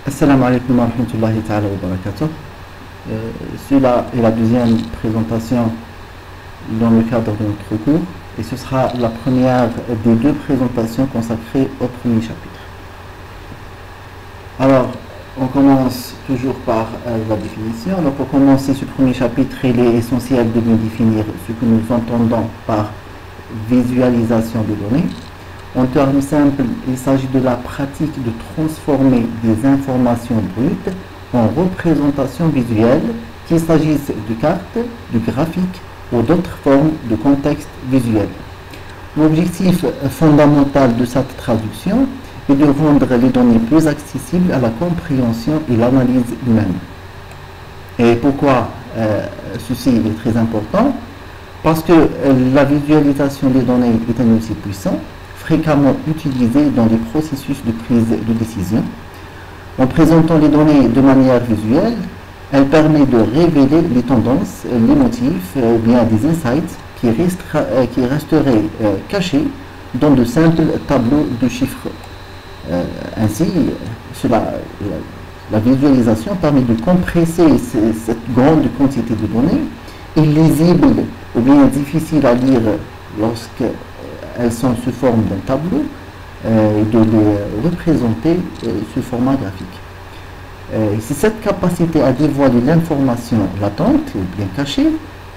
Assalamu alaikum wa rahmatullahi ta'ala wa barakatuh. Celui-là est la deuxième présentation dans le cadre de notre cours et ce sera la première des deux présentations consacrées au premier chapitre. Alors, on commence toujours par la définition. Donc, pour commencer ce premier chapitre, il est essentiel de bien définir ce que nous entendons par visualisation des données. En termes simples, il s'agit de la pratique de transformer des informations brutes en représentations visuelles, qu'il s'agisse de cartes, de graphiques ou d'autres formes de contexte visuel. L'objectif fondamental de cette traduction est de rendre les données plus accessibles à la compréhension et l'analyse humaine. Et pourquoi ceci est très important? Parce que la visualisation des données est un outil puissant, fréquemment utilisé dans les processus de prise de décision. En présentant les données de manière visuelle, elle permet de révéler les tendances, les motifs, bien des insights qui resteraient cachés dans de simples tableaux de chiffres. Ainsi, la visualisation permet de compresser cette grande quantité de données, illisibles ou bien difficiles à lire lorsque elles sont sous forme d'un tableau, et de les représenter sous format graphique. C'est cette capacité à dévoiler l'information latente ou bien cachée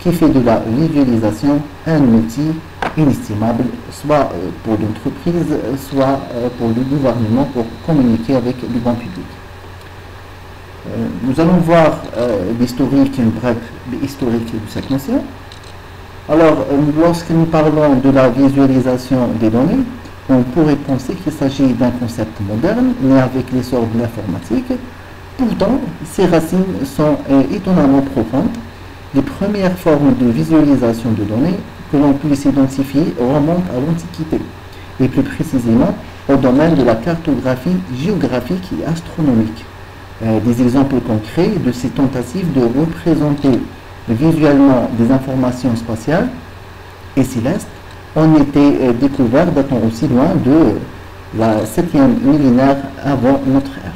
qui fait de la visualisation un outil inestimable, soit pour l'entreprise, soit pour le gouvernement, pour communiquer avec le grand public. Nous allons voir l'historique, une brève historique de cette notion. Alors, lorsque nous parlons de la visualisation des données, on pourrait penser qu'il s'agit d'un concept moderne, né avec l'essor de l'informatique. Pourtant, ses racines sont étonnamment profondes. Les premières formes de visualisation de données que l'on puisse identifier remontent à l'Antiquité, et plus précisément au domaine de la cartographie géographique et astronomique. Des exemples concrets de ces tentatives de représenter visuellement des informations spatiales et célestes ont été découverts datant aussi loin de la 7e millénaire avant notre ère.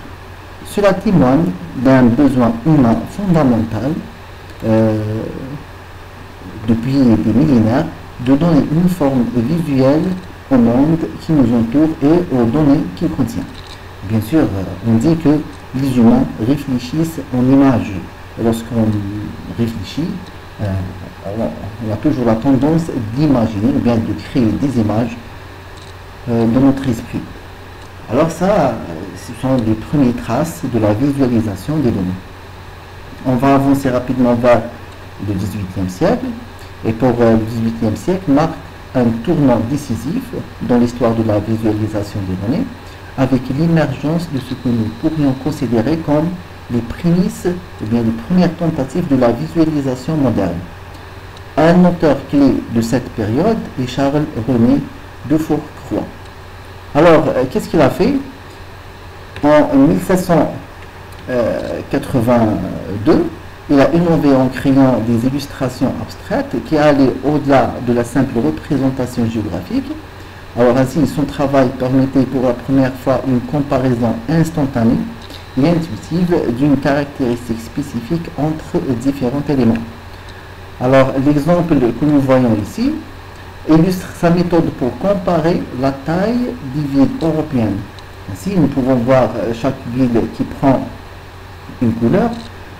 Cela témoigne d'un besoin humain fondamental depuis des millénaires de donner une forme visuelle au monde qui nous entoure et aux données qu'il contient. Bien sûr, on dit que les humains réfléchissent en images. Lorsqu'on réfléchit, on a toujours la tendance d'imaginer ou bien de créer des images dans notre esprit. Alors ça, ce sont les premières traces de la visualisation des données. On va avancer rapidement vers le XVIIIe siècle, et pour le XVIIIe siècle marque un tournant décisif dans l'histoire de la visualisation des données, avec l'émergence de ce que nous pourrions considérer comme les prémices, ou bien les premières tentatives de la visualisation moderne. Un auteur clé de cette période est Charles-René de Fourcroy. Alors, qu'est-ce qu'il a fait? En 1782, il a innové en créant des illustrations abstraites qui allaient au-delà de la simple représentation géographique. Alors ainsi, son travail permettait pour la première fois une comparaison instantanée et intuitive d'une caractéristique spécifique entre différents éléments. Alors l'exemple que nous voyons ici illustre sa méthode pour comparer la taille des villes européennes. Ainsi, nous pouvons voir chaque ville qui prend une couleur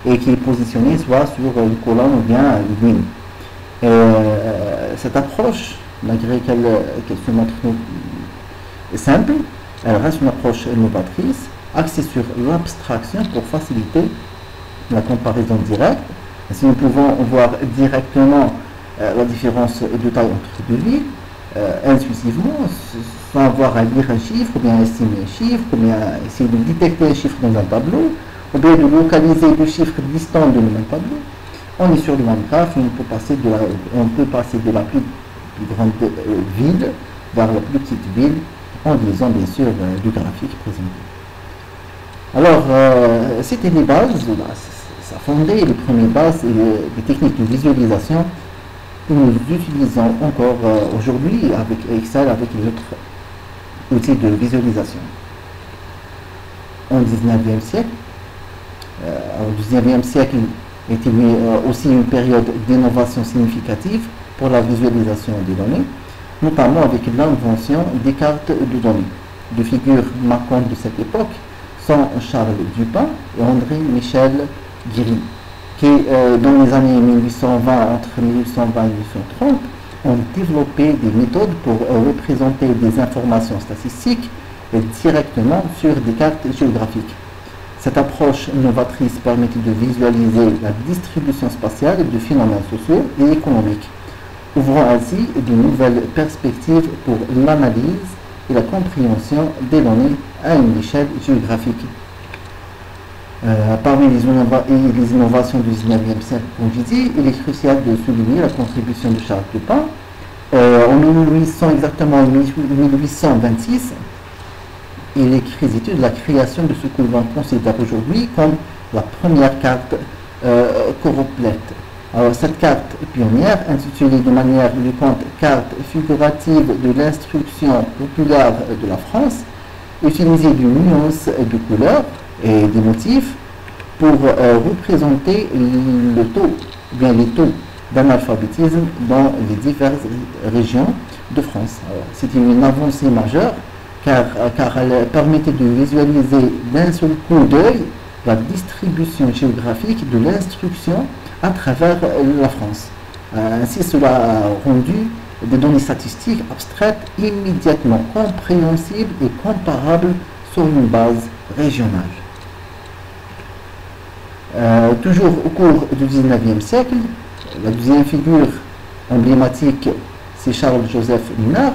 et qui est positionnée soit sur une colonne ou bien une ligne. Cette approche, malgré qu'elle se montre simple, elle reste une approche novatrice, axée sur l'abstraction pour faciliter la comparaison directe. Ainsi, nous pouvons voir directement la différence de taille entre deux villes, intuitivement, sans avoir à lire un chiffre, ou bien estimer un chiffre, ou bien essayer de détecter un chiffre dans un tableau, ou bien de localiser deux chiffres distants de le même tableau. On est sur le même graphe et on peut passer de la plus grande ville vers la plus petite ville en lisant bien sûr du graphique présenté. Alors, c'était les bases, ça fondait les premières bases et les techniques de visualisation que nous utilisons encore aujourd'hui avec Excel, avec les autres outils de visualisation. au XIXe siècle. Au XIXe siècle était aussi une période d'innovation significative pour la visualisation des données, notamment avec l'invention des cartes de données. Deux figures marquantes de cette époque sont Charles Dupin et André Michel Guéry, qui, dans les années 1820, entre 1820 et 1830, ont développé des méthodes pour représenter des informations statistiques directement sur des cartes géographiques. Cette approche novatrice permettait de visualiser la distribution spatiale de phénomènes sociaux et économiques, ouvrant ainsi de nouvelles perspectives pour l'analyse et la compréhension des données à une échelle géographique. Parmi les innovations du XIXe siècle, comme je dis, il est crucial de souligner la contribution de Charles Dupin. En 1800, exactement 1826, il écrit de la création de ce que l'on considère aujourd'hui comme la première carte complète. Alors, cette carte pionnière, intitulée de manière éloquente carte figurative de l'instruction populaire de la France, utilisait des nuances de couleurs et des motifs pour représenter le taux, bien les taux d'analphabétisme dans les diverses régions de France. C'était une avancée majeure car elle permettait de visualiser d'un seul coup d'œil la distribution géographique de l'instruction à travers la France. Ainsi, cela a rendu des données statistiques abstraites immédiatement compréhensibles et comparables sur une base régionale. Toujours au cours du XIXe siècle, la deuxième figure emblématique, c'est Charles-Joseph Minard.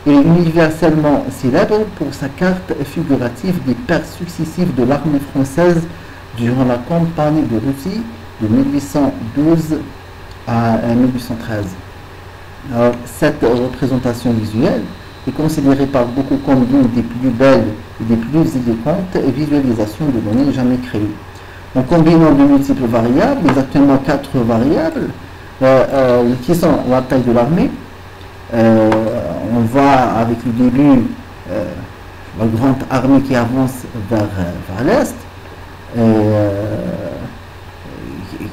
Il est universellement célèbre pour sa carte figurative des pertes successives de l'armée française durant la campagne de Russie de 1812 à 1813. Alors, cette représentation visuelle est considérée par beaucoup comme l'une des plus belles et des plus éloquentes visualisations de données jamais créées. En combinant de multiples variables, exactement 4 variables, qui sont la taille de l'armée, on voit avec le début la grande armée qui avance vers l'est,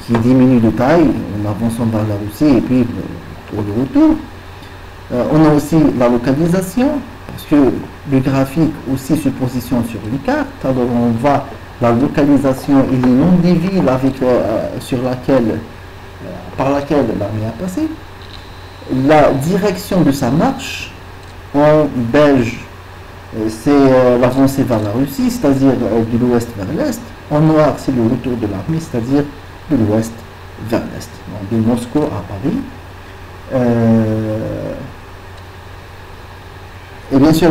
qui diminue de taille en avançant vers la Russie et puis pour le retour. On a aussi la localisation, parce que le graphique aussi se positionne sur une carte. Alors on voit la localisation et les noms des villes par laquelle l'armée a passé. La direction de sa marche, en beige, c'est l'avancée vers la Russie, c'est-à-dire de l'ouest vers l'est. En noir, c'est le retour de l'armée, c'est-à-dire de l'ouest vers l'est, de Moscou à Paris. Et bien sûr,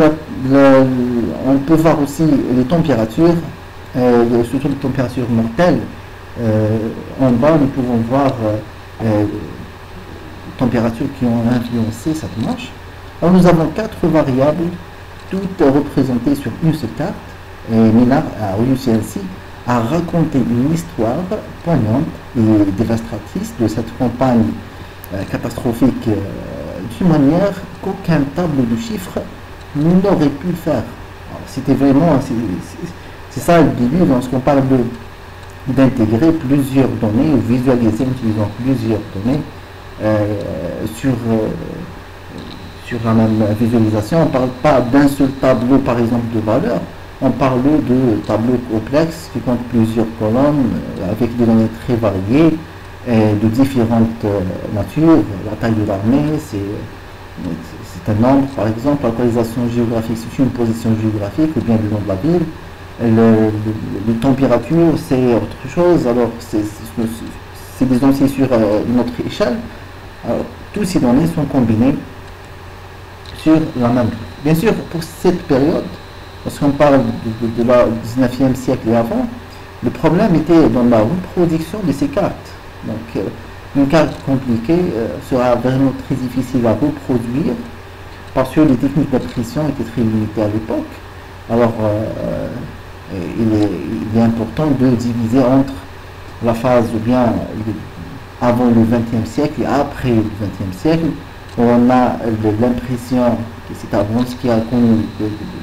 on peut voir aussi les températures, surtout les températures mortelles. En bas, nous pouvons voir les températures qui ont influencé cette marche. Alors, nous avons 4 variables, toutes représentées sur une seule carte. Et Minard a réussi ainsi à raconter une histoire poignante et dévastatrice de cette campagne catastrophique d'une manière qu'aucun tableau de chiffres n'aurait pu le faire. C'était vraiment, c'est ça le début lorsqu'on parle d'intégrer plusieurs données ou visualiser en utilisant plusieurs données sur la même visualisation. On ne parle pas d'un seul tableau par exemple de valeur, on parle de tableaux complexes qui comptent plusieurs colonnes avec des données très variées de différentes natures. La taille de l'armée, c'est un nombre par exemple, la localisation géographique c'est une position géographique ou bien le nom de la ville. Les températures c'est autre chose, alors c'est des données sur une autre échelle. Alors, tous ces données sont combinées sur la même grille. Bien sûr, pour cette période, lorsqu'on parle de la 19e siècle et avant, le problème était dans la reproduction de ces cartes. Donc, une carte compliquée sera vraiment très difficile à reproduire parce que les techniques d'impression étaient très limitées à l'époque. Alors, il est important de diviser entre la phase ou bien avant le XXe siècle et après le XXe siècle, où on a l'impression que cette avance qui a connu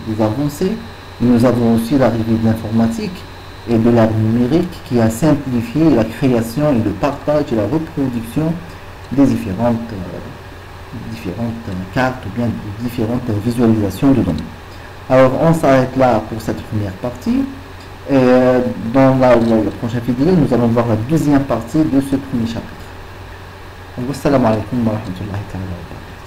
des avancées, Nous avons aussi l'arrivée de l'informatique et de l'art numérique qui a simplifié la création et le partage et la reproduction des différentes cartes ou bien différentes visualisations de données. Alors on s'arrête là pour cette première partie. Et dans la prochaine vidéo, nous allons voir la deuxième partie de ce premier chapitre. Wassalamu alaikum wa rahmatullahi wa barakatuh.